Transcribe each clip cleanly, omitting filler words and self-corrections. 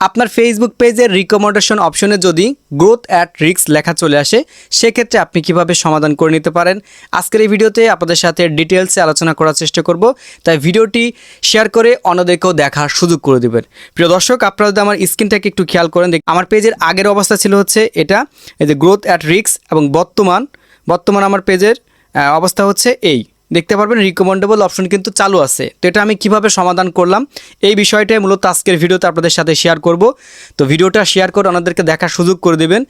আপনার ফেসবুক পেজের রিকমেন্ডেশন অপশনে যদি গ্রোথ অ্যাট রিস্ক লেখা চলে আসে, সেক্ষেত্রে আপনি কিভাবে সমাধান করে নিতে পারেন আজকের এই ভিডিওতে আপনাদের সাথে ডিটেলসে আলোচনা করার চেষ্টা করব। তাই ভিডিওটি শেয়ার করে অন্যদেরকেও দেখার সুযোগ করে দেবেন। প্রিয় দর্শক, আপনারা যদি আমার স্ক্রিনটাকে একটু খেয়াল করেন, আমার পেজের আগের অবস্থা ছিল হচ্ছে এটা, এই যে গ্রোথ অ্যাট রিস্ক, এবং বর্তমান আমার পেজের অবস্থা হচ্ছে এই। দেখতে পারবেন রিকমেন্ডেবল অপশন কিন্তু চালু আছে। তো এটা আমি কিভাবে সমাধান করলাম এই বিষয়টাই মূলত আজকের ভিডিওতে আপনাদের সাথে শেয়ার করব। তো ভিডিওটা শেয়ার করে ওনাদেরকে দেখার সুযোগ করে দেবেন,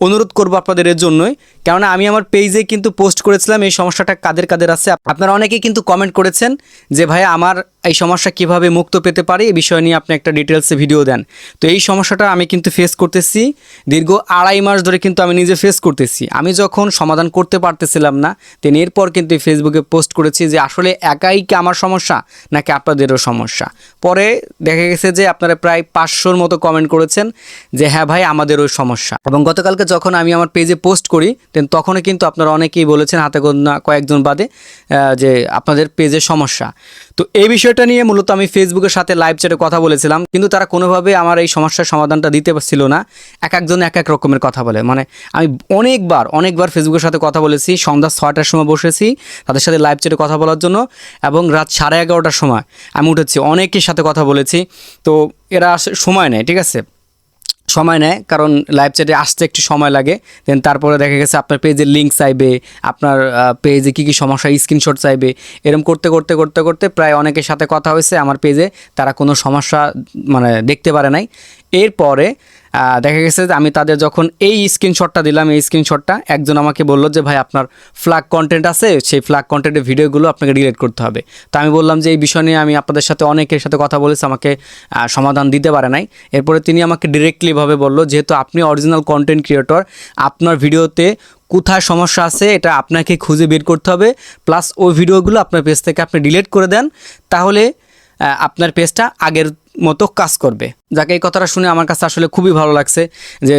অনুরোধ করব আপনাদের এর জন্যই। কেননা আমি আমার পেজে কিন্তু পোস্ট করেছিলাম এই সমস্যাটা কাদের কাদের আছে। আপনারা অনেকেই কিন্তু কমেন্ট করেছেন যে ভাই আমার এই সমস্যা কিভাবে মুক্ত পেতে পারি, এই বিষয় নিয়ে আপনি একটা ডিটেলসে ভিডিও দেন। তো এই সমস্যাটা আমি কিন্তু ফেস করতেছি দীর্ঘ 2.5 মাস ধরে, কিন্তু আমি নিজে ফেস করতেছি। আমি যখন সমাধান করতে পারতেছিলাম না, দেন এরপর কিন্তু ফেসবুকে পোস্ট করেছি যে আসলে একাই কি আমার সমস্যা নাকি আপনাদেরও সমস্যা। পরে দেখা গেছে যে আপনারা প্রায় 500-র মতো কমেন্ট করেছেন যে হ্যাঁ ভাই আমাদেরও সমস্যা। এবং গতকালকে যখন আমি আমার পেজে পোস্ট করি, দেন তখনও কিন্তু আপনারা অনেকেই বলেছেন, হাতে গোনা কয়েকজন বাদে, যে আপনাদের পেজের সমস্যা। তো এই বিষয়টা নিয়ে মূলত আমি ফেসবুকের সাথে লাইভ চ্যাটে কথা বলেছিলাম, কিন্তু তারা কোনোভাবে আমার এই সমস্যার সমাধানটা দিতে পারছিল না। একজন এক এক রকমের কথা বলে, মানে আমি অনেকবার ফেসবুকের সাথে কথা বলেছি। সন্ধ্যা 6টার সময় বসেছি তাদের সাথে লাইভ চ্যাটে কথা বলার জন্য, এবং রাত 11:30টার সময় আমি উঠেছি, অনেকের সাথে কথা বলেছি। তো এরা সময় নেয়, ঠিক আছে, সময় নেয়, কারণ লাইভ চ্যাটে আসতে একটু সময় লাগে। দেন তারপরে দেখা গেছে আপনার পেজের লিঙ্ক চাইবে, আপনার পেজে কী কী সমস্যা স্ক্রিনশট চাইবে। এরকম করতে প্রায় অনেকের সাথে কথা হয়েছে আমার পেজে, তারা কোনো সমস্যা মানে দেখতে পারে নাই। এরপরে দেখা গেছে যে আমি তাদের যখন এই স্ক্রিনশটটা দিলাম, এই স্ক্রিনশটটা একজন আমাকে বললো যে ভাই আপনার ফ্ল্যাগ কন্টেন্ট আছে, সেই ফ্ল্যাগ কন্টেন্টের ভিডিওগুলো আপনাকে ডিলিট করতে হবে। তো আমি বললাম যে এই বিষয় নিয়ে আমি আপনাদের সাথে অনেকের সাথে কথা বলেছি, আমাকে সমাধান দিতে পারে নাই। এরপরে তিনি আমাকে ডিরেক্টলিভাবে বললো, যেহেতু আপনি অরিজিনাল কন্টেন্ট ক্রিয়েটর, আপনার ভিডিওতে কোথায় সমস্যা আছে এটা আপনাকে খুঁজে বের করতে হবে, প্লাস ওই ভিডিওগুলো আপনার পেজ থেকে আপনি ডিলিট করে দেন, তাহলে আপনার পেজটা আগের মতো কাজ করবে। যাকে এই কথাটা শুনে আমার কাছে আসলে খুবই ভালো লাগছে যে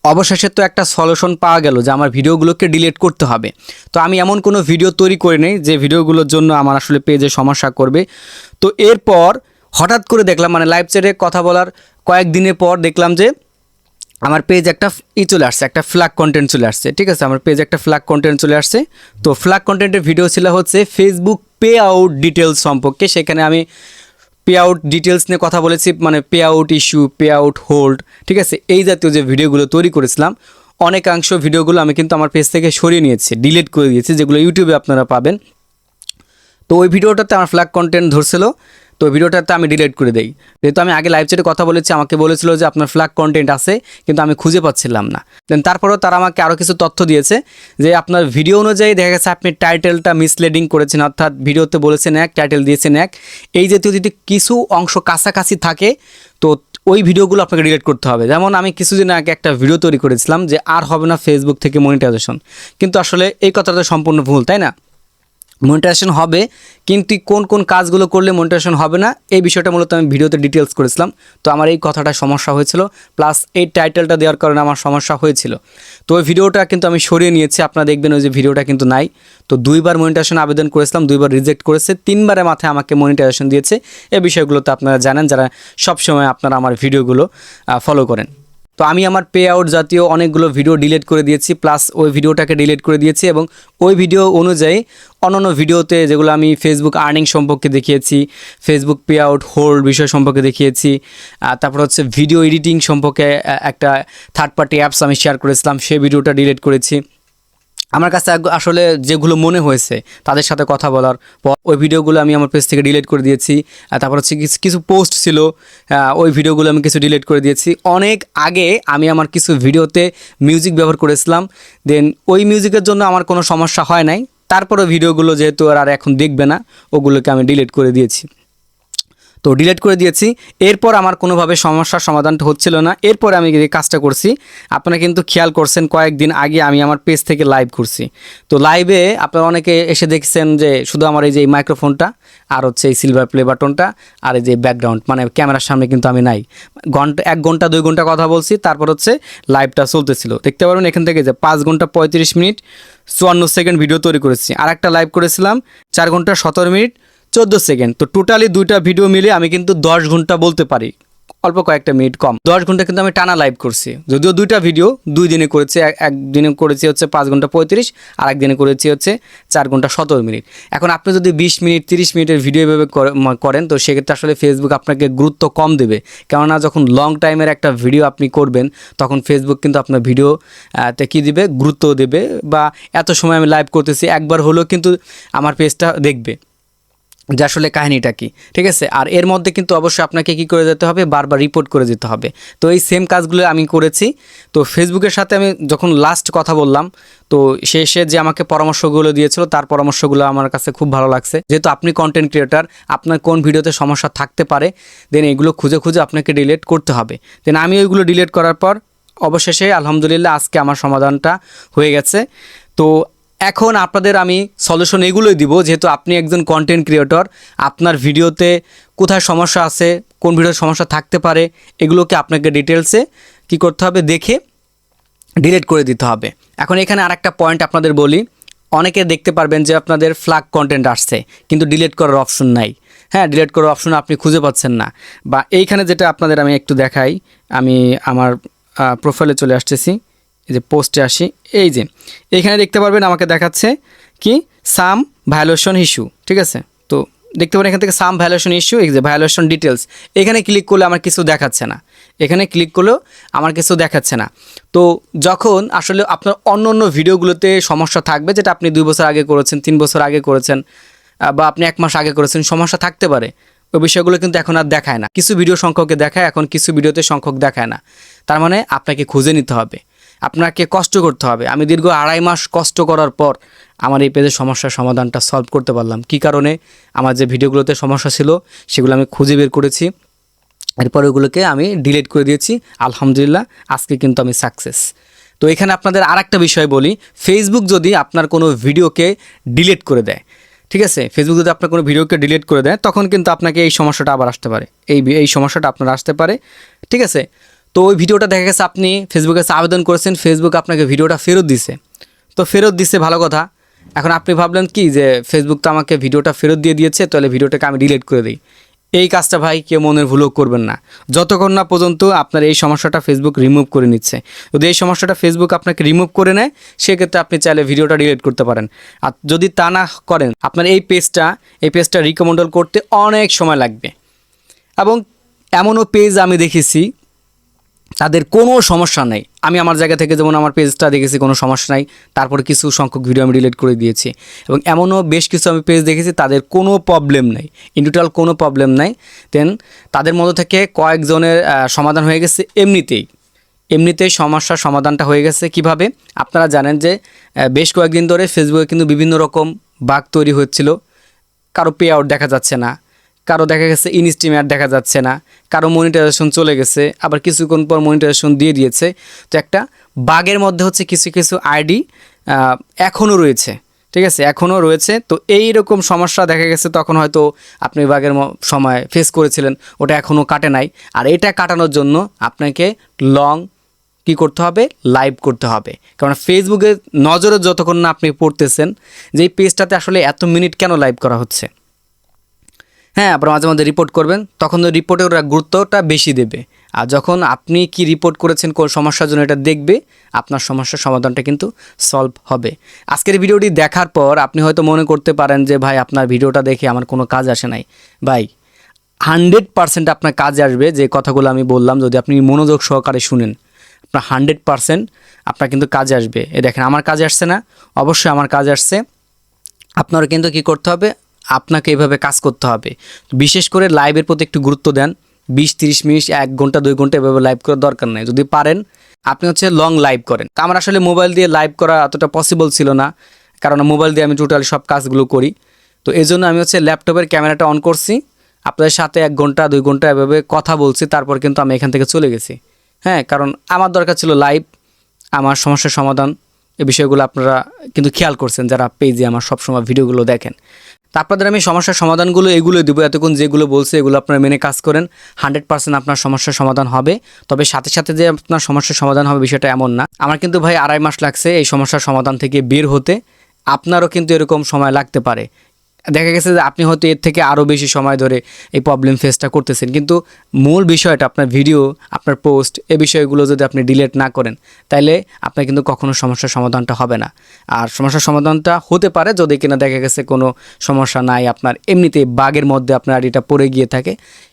অবশেষে তো একটা সলিউশন পাওয়া গেল যে আমার ভিডিওগুলোকে ডিলিট করতে হবে। তো আমি এমন কোনো ভিডিও তৈরি করি নাই যে ভিডিওগুলোর জন্য আমার আসলে পেজে সমস্যা করবে। তো এরপর হঠাৎ করে দেখলাম, মানে লাইভ চ্যাটে কথা বলার কয়েকদিনের পর দেখলাম যে আমার পেজ একটা চলে আসছে, একটা ফ্ল্যাগ কন্টেন্ট চলে আসছে। ঠিক আছে, আমার পেজে একটা ফ্ল্যাগ কন্টেন্ট চলে আসছে। তো ফ্ল্যাগ কন্টেন্টের ভিডিও ছিল হচ্ছে ফেসবুক পে আউট ডিটেলস সম্পর্কে। সেখানে আমি পে আউট ডিটেলস নিয়ে কথা বলেছি, মানে pay out issue, pay out hold, ঠিক আছে, এই জাতীয় যে ভিডিওগুলো তৈরি করেছিলাম, অনেকাংশ ভিডিওগুলো আমি কিন্তু আমার পেজ থেকে সরিয়ে নিয়েছি, ডিলিট করে দিয়েছি, যেগুলো ইউটিউবে আপনারা পাবেন। তো ওই ভিডিওটাতে আমার ফ্ল্যাগ কন্টেন্ট ধরছিল, তো ভিডিওটাতে আমি ডিলিট করে দেই। যেহেতু আমি আগে লাইভ চ্যাটে কথা বলেছি, আমাকে বলেছিল যে আপনার ফ্ল্যাগ কন্টেন্ট আছে, কিন্তু আমি খুঁজে পাচ্ছিলাম না। দেন তারপরেও তারা আমাকে আরও কিছু তথ্য দিয়েছে যে আপনার ভিডিও অনুযায়ী দেখা গেছে আপনি টাইটেলটা মিসলিডিং করেছেন, অর্থাৎ ভিডিওতে বলেছেন এক, টাইটেল দিয়েছেন এক, এই জাতীয় যদি কিছু অংশ কাছাকাছি থাকে তো ওই ভিডিওগুলো আপনাকে ডিলিট করতে হবে। যেমন আমি কিছুদিন আগে একটা ভিডিও তৈরি করেছিলাম যে আর হবে না ফেসবুক থেকে মনিটাইজেশন, কিন্তু আসলে এই কথাটা সম্পূর্ণ ভুল, তাই না? মনিটাইজেশন হবে, কিন্তু কোন কোন কাজগুলো করলে মনিটাইজেশন হবে না এই বিষয়টা মূলত আমি ভিডিওতে ডিটেলস করেছিলাম। তো আমার এই কথাটা সমস্যা হয়েছিল, প্লাস এই টাইটেলটা দেওয়ার কারণে আমার সমস্যা হয়েছিল। তো ওই ভিডিওটা কিন্তু আমি সরিয়ে নিয়েছি, আপনারা দেখবেন ওই যে ভিডিওটা কিন্তু নাই। তো 2বার মনিটাইজেশন আবেদন করেছিলাম, 2বার রিজেক্ট করেছে, 3বারের মাথায় আমাকে মনিটাইজেশন দিয়েছে। এই বিষয়গুলোতে আপনারা জানেন, যারা সবসময় আপনারা আমার ভিডিওগুলো ফলো করেন। তো আমি আমার পে আউট জাতীয় অনেকগুলো ভিডিও ডিলিট করে দিয়েছি, প্লাস ওই ভিডিওটাকে ডিলিট করে দিয়েছি, এবং ওই ভিডিও অনুযায়ী অন্যান্য ভিডিওতে যেগুলো আমি ফেসবুক আর্নিং সম্পর্কে দেখিয়েছি, ফেসবুক পে আউট হোল্ড বিষয় সম্পর্কে দেখিয়েছি, তারপর হচ্ছে ভিডিও এডিটিং সম্পর্কে একটা থার্ড পার্টি অ্যাপস আমি শেয়ার করেছিলাম, সেই ভিডিওটা ডিলিট করেছি। আমার কাছে আসলে যেগুলো মনে হয়েছে তাদের সাথে কথা বলার পর ওই ভিডিওগুলো আমি আমার পেজ থেকে ডিলিট করে দিয়েছি। তারপর হচ্ছে কিছু পোস্ট ছিল, ওই ভিডিওগুলো আমি কিছু ডিলিট করে দিয়েছি। অনেক আগে আমি আমার কিছু ভিডিওতে মিউজিক ব্যবহার করেছিলাম, দেন ওই মিউজিকের জন্য আমার কোনো সমস্যা হয় নাই। তারপরে ভিডিওগুলো যেহেতু আর এখন দেখবে না, ওগুলোকে আমি ডিলিট করে দিয়েছি। তো ডিলিট করে দিয়েছি। এরপর আমার কোনোভাবে সমস্যার সমাধানটা হচ্ছিল না। এরপরে আমি যে কাজটা করছি, আপনারা কিন্তু খেয়াল করছেন কয়েকদিন আগে আমি আমার পেজ থেকে লাইভ করছি। তো লাইভে আপনারা অনেকে এসে দেখছেন যে শুধু আমার এই যে মাইক্রোফোনটা আর হচ্ছে এই সিলভার প্লে বাটনটা আর এই যে ব্যাকগ্রাউন্ড, মানে ক্যামেরার সামনে কিন্তু আমি নাই। 1 ঘন্টা 2 ঘন্টা কথা বলছি, তারপর হচ্ছে লাইভটা চলতেছিল। দেখতে পারবেন এখান থেকে যে 5 ঘন্টা 35 মিনিট 54 সেকেন্ড ভিডিও তৈরি করেছি। আর একটা লাইভ করেছিলাম 4 ঘন্টা 17 মিনিট 14 সেকেন্ড। তো টোটালি 2টা ভিডিও মিলে আমি কিন্তু 10 ঘন্টা বলতে পারি অল্প কয়েকটা মিনিট কম। 10 ঘন্টা কিন্তু আমি টানা লাইভ করছি, যদিও 2টা ভিডিও 2 দিনে করেছি। একদিনে করেছি হচ্ছে 5 ঘন্টা 35, আর একদিনে করেছি হচ্ছে 4 ঘন্টা 17 মিনিট। এখন আপনি যদি 20 মিনিট 30 মিনিটের ভিডিও এভাবে করেন, তো সেক্ষেত্রে আসলে ফেসবুক আপনাকে গুরুত্ব কম দেবে। কেননা যখন লং টাইমের একটা ভিডিও আপনি করবেন, তখন ফেসবুক কিন্তু আপনার ভিডিওতে কী দিবে, গুরুত্ব দেবে। বা এত সময় আমি লাইভ করতেছি, একবার হলেও কিন্তু আমার পেজটা দেখবে যে আসলে কাহিনীটা কি, ঠিক আছে। আর এর মধ্যে কিন্তু অবশ্যই আপনাকে কী করে যেতে হবে, বারবার রিপোর্ট করে যেতে হবে। তো এই সেম কাজগুলো আমি করেছি। তো ফেসবুকের সাথে আমি যখন লাস্ট কথা বললাম, তো সে যে আমাকে পরামর্শগুলো দিয়েছিল, তার পরামর্শগুলো আমার কাছে খুব ভালো লাগছে। যেহেতু আপনি কন্টেন্ট ক্রিয়েটার, আপনার কোন ভিডিওতে সমস্যা থাকতে পারে, দেন এগুলো খুঁজে খুঁজে আপনাকে ডিলিট করতে হবে। দেন আমি ওইগুলো ডিলিট করার পর অবশেষে আলহামদুলিল্লাহ আজকে আমার সমাধানটা হয়ে গেছে। তো এখন আপনাদের আমি সলিউশন এগুলোই দিব, যেহেতু আপনি একজন কন্টেন্ট ক্রিয়েটর, আপনার ভিডিওতে কোথায় সমস্যা আছে, কোন ভিডিওর সমস্যা থাকতে পারে, এগুলোকে আপনাকে ডিটেলসে কী করতে হবে, দেখে ডিলিট করে দিতে হবে। এখন এখানে আরেকটা পয়েন্ট আপনাদের বলি, অনেকে দেখতে পারবেন যে আপনাদের ফ্ল্যাগ কন্টেন্ট আসছে কিন্তু ডিলিট করার অপশন নাই। হ্যাঁ, ডিলিট করার অপশন আপনি খুঁজে পাচ্ছেন না। বা এইখানে যেটা আপনাদের আমি একটু দেখাই, আমি আমার প্রোফাইলে চলে আসতেছি, এই যে পোস্টে আসি, এই যে এইখানে দেখতে পারবেন আমাকে দেখাচ্ছে কি সাম ভায়োলেশন ইস্যু, ঠিক আছে। তো দেখতে পারেন এখান থেকে সাম ভায়োলেশন ইস্যু, এই যে ভায়োলেশন ডিটেলস, এখানে ক্লিক করলে আমার কিছু দেখাচ্ছে না, এখানে ক্লিক করলেও আমার কিছু দেখাচ্ছে না। তো যখন আসলে আপনার অন্য অন্য ভিডিওগুলোতে সমস্যা থাকবে, যেটা আপনি 2 বছর আগে করেছেন, 3 বছর আগে করেছেন, বা আপনি 1 মাস আগে করেছেন, সমস্যা থাকতে পারে, ওই বিষয়গুলো কিন্তু এখন আর দেখায় না। কিছু ভিডিও সংখ্যকে দেখায়, এখন কিছু ভিডিওতে সংখ্যক দেখায় না। তার মানে আপনাকে খুঁজে নিতে হবে, আপনাকে কষ্ট করতে হবে। আমি দীর্ঘ 2.5 মাস কষ্ট করার পর আমার এই পেজের সমস্যার সমাধানটা সলভ করতে পারলাম। কী কারণে? আমার যে ভিডিওগুলোতে সমস্যা ছিল সেগুলো আমি খুঁজে বের করেছি, এরপর ওগুলোকে আমি ডিলিট করে দিয়েছি। আলহামদুলিল্লাহ আজকে কিন্তু আমি সাকসেস। তো এখানে আপনাদের আরেকটা বিষয় বলি, ফেসবুক যদি আপনার কোনো ভিডিওকে ডিলিট করে দেয়, ঠিক আছে, ফেসবুক যদি আপনার কোনো ভিডিওকে ডিলিট করে দেয়, তখন কিন্তু আপনাকে এই সমস্যাটা আবার আসতে পারে, এই সমস্যাটা আপনার আসতে পারে, ঠিক আছে। তো ওই ভিডিওটা দেখা গেছে আপনি ফেসবুকে কাছে আবেদন করেছেন, ফেসবুক আপনাকে ভিডিওটা ফেরত দিছে। তো ফেরত দিছে ভালো কথা, এখন আপনি ভাবলেন কি যে ফেসবুক তো আমাকে ভিডিওটা ফেরত দিয়ে দিয়েছে, তাহলে ভিডিওটাকে আমি ডিলিট করে দিই। এই কাজটা ভাই কেউ মনের ভুলও করবেন না, যতক্ষণ না পর্যন্ত আপনার এই সমস্যাটা ফেসবুক রিমুভ করে নিচ্ছে। যদি এই সমস্যাটা ফেসবুক আপনাকে রিমুভ করে নেয়, সেক্ষেত্রে আপনি চাইলে ভিডিওটা ডিলিট করতে পারেন। আর যদি তা না করেন, আপনার এই পেজটা রিকমেন্ডেবল করতে অনেক সময় লাগবে। এবং এমনও পেজ আমি দেখেছি তাদের কোনো সমস্যা নেই, আমি আমার জায়গা থেকে যেমন আমার পেজটা দেখেছি কোনো সমস্যা নাই, তারপরে কিছু সংখ্যক ভিডিও আমি ডিলিট করে দিয়েছি। এবং এমনও বেশ কিছু আমি পেজ দেখেছি তাদের কোনো প্রবলেম নেই, ইন টোটাল কোনো প্রবলেম নাই। দেন তাদের মধ্যে থেকে কয়েকজনের সমাধান হয়ে গেছে এমনিতেই সমস্যার সমাধানটা হয়ে গেছে। কিভাবে? আপনারা জানেন যে বেশ কয়েকদিন ধরে ফেসবুকে কিন্তু বিভিন্ন রকম বাগ তৈরি হচ্ছিল, কারো পে আউট দেখা যাচ্ছে না, কারো দেখা গেছে ইনস্ট্রিম অ্যাড দেখা যাচ্ছে না, কারো মনিটাইজেশন চলে গেছে, আবার কিছুক্ষণ পর মনিটাইজেশন দিয়ে দিয়েছে। তো একটা বাগের মধ্যে হচ্ছে কিছু কিছু আইডি এখনও রয়েছে, ঠিক আছে, এখনও রয়েছে। তো এই রকম সমস্যা দেখা গেছে তখন হয়তো আপনি বাগের সময় ফেস করেছিলেন, ওটা এখনও কাটে নাই। আর এটা কাটানোর জন্য আপনাকে লং কী করতে হবে, লাইভ করতে হবে। কারণ ফেসবুকে নজরে যতক্ষণ না আপনি পড়তেছেন যে এই পেজটাতে আসলে এত মিনিট কেন লাইভ করা হচ্ছে, হ্যাঁ, আবার মাঝে মাঝে রিপোর্ট করবেন, তখন ওই রিপোর্টের ওরা গুরুত্বটা বেশি দেবে। আর যখন আপনি কি রিপোর্ট করেছেন, কোন সমস্যার জন্য এটা দেখবে, আপনার সমস্যার সমাধানটা কিন্তু সলভ হবে। আজকের ভিডিওটি দেখার পর আপনি হয়তো মনে করতে পারেন যে ভাই আপনার ভিডিওটা দেখে আমার কোনো কাজ আসে নাই। ভাই 100% আপনার কাজে আসবে যে কথাগুলো আমি বললাম, যদি আপনি মনোযোগ সহকারে শুনেন, আপনার 100% আপনার কিন্তু কাজে আসবে। এ দেখেন আমার কাজে আসছে না? অবশ্যই আমার কাজে আসছে। আপনারও কিন্তু কী করতে হবে, আপনাকে এভাবে কাজ করতে হবে। বিশেষ করে লাইভের প্রতি একটু গুরুত্ব দেন। 20-30 মিনিট, 1 ঘন্টা 2 ঘন্টা এভাবে লাইভ করার দরকার নেই। যদি পারেন আপনি হচ্ছে লং লাইভ করেন। তা আমার আসলে মোবাইল দিয়ে লাইভ করা অতটা পসিবল ছিল না, কারণ মোবাইল দিয়ে আমি টোটালি সব কাজগুলো করি। তো এই জন্য আমি হচ্ছে ল্যাপটপের ক্যামেরাটা অন করছি, আপনাদের সাথে 1 ঘন্টা 2 ঘন্টা এভাবে কথা বলছি, তারপর কিন্তু আমি এখান থেকে চলে গেছি। হ্যাঁ, কারণ আমার দরকার ছিল লাইভ, আমার সমস্যার সমাধান। এই বিষয়গুলো আপনারা কিন্তু খেয়াল করছেন যারা পেজে আমার সবসময় ভিডিওগুলো দেখেন। তা আপনাদের আমি সমস্যার সমাধানগুলো এগুলো দেবো, এতক্ষণ যেগুলো বলছে এগুলো আপনারা মেনে কাজ করেন, 100% আপনার সমস্যার সমাধান হবে। তবে সাথে সাথে যে আপনার সমস্যার সমাধান হবে বিষয়টা এমন না। আমার কিন্তু ভাই 2.5 মাস লাগছে এই সমস্যার সমাধান থেকে বের হতে, আপনারও কিন্তু এরকম সময় লাগতে পারে। দেখা গেছে যে আপনি হয়তো এর থেকে আরও বেশি সময় ধরে এই প্রবলেম ফেসটা করতেছেন, কিন্তু মূল বিষয়টা আপনার ভিডিও, আপনার পোস্ট, এই বিষয়গুলো যদি আপনি ডিলিট না করেন তাহলে আপনার কিন্তু কখনো সমস্যার সমাধানটা হবে না। আর সমস্যার সমাধানটা হতে পারে যদি কিনা দেখা গেছে কোনো সমস্যা নাই, আপনার এমনিতেই বাগের মধ্যে আপনার আইডিটা পড়ে গিয়ে থাকে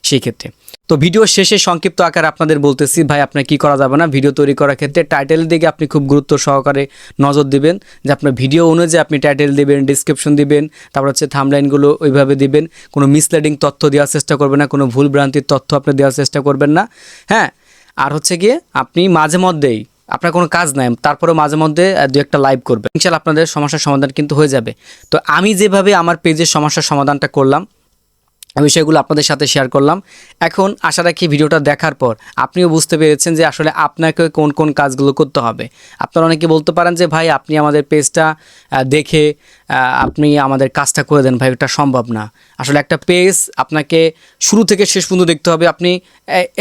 সেই ক্ষেত্রে। তো ভিডিও শেষে সংক্ষিপ্ত আকারে আপনাদের বলতেছি ভাই আপনার কি করা যাবে না, ভিডিও তৈরি করার ক্ষেত্রে টাইটেলের দিকে আপনি খুব গুরুত্ব সহকারে নজর দিবেন, যে আপনার ভিডিও অনুযায়ী আপনি টাইটেল দিবেন, ডিসক্রিপশন দিবেন, তারপর হচ্ছে থাম্বনেইলগুলো ওইভাবে দিবেন, কোনো মিসলিডিং তথ্য দেওয়ার চেষ্টা করবেন না, কোনো ভুল ভ্রান্তির তথ্য আপনি দেওয়ার চেষ্টা করবেন না। হ্যাঁ, আর হচ্ছে গিয়ে আপনি মাঝে মধ্যেই, আপনার কোনো কাজ নাই তারপরে মাঝে মধ্যে দু একটা লাইভ করবেন, ইনশাআল্লাহ আপনাদের সমস্যার সমাধান কিন্তু হয়ে যাবে। তো আমি যেভাবে আমার পেজের সমস্যার সমাধানটা করলাম আমি সেগুলো আপনাদের সাথে শেয়ার করলাম। এখন আশা রাখি ভিডিওটা দেখার পর আপনিও বুঝতে পেরেছেন যে আসলে আপনাকে কোন কোন কাজগুলো করতে হবে। আপনারা অনেকে বলতে পারেন যে ভাই আপনি আমাদের পেজটা দেখে আপনি আমাদের কাজটা করে দেন, ভাই ওটা সম্ভব না। আসলে একটা পেজ আপনাকে শুরু থেকে শেষ পর্যন্ত দেখতে হবে। আপনি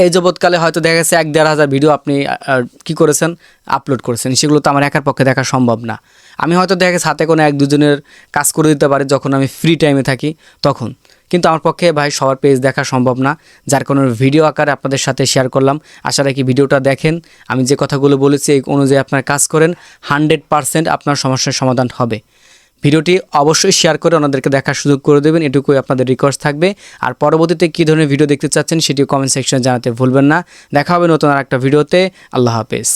এই যাবৎকালে হয়তো দেখা গেছে 1-1.5 ভিডিও আপনি কি করেছেন, আপলোড করেছেন, সেগুলো তো আমার একার পক্ষে দেখা সম্ভব না। আমি হয়তো দেখা গেছে হাতে কোনো 1-2 জনের কাজ করে দিতে পারি যখন আমি ফ্রি টাইমে থাকি তখন, কিন্তু আমার পক্ষে ভাই সবার পেজ দেখা সম্ভব না, যার কারণে ভিডিও আকারে আপনাদের সাথে শেয়ার করলাম। আশা রাখি ভিডিওটা দেখেন, আমি যে কথাগুলো বলেছি এই অনুযায়ী আপনার কাজ করেন, 100% আপনার সমস্যার সমাধান হবে। ভিডিওটি অবশ্যই শেয়ার করে ওনাদেরকে দেখার সুযোগ করে দেবেন, এটুকুই আপনাদের রিকোয়েস্ট থাকবে। আর পরবর্তীতে কী ধরনের ভিডিও দেখতে চাচ্ছেন সেটিও কমেন্ট সেকশনে জানাতে ভুলবেন না। দেখা হবে নতুন আর একটা ভিডিওতে। আল্লাহ হাফেজ।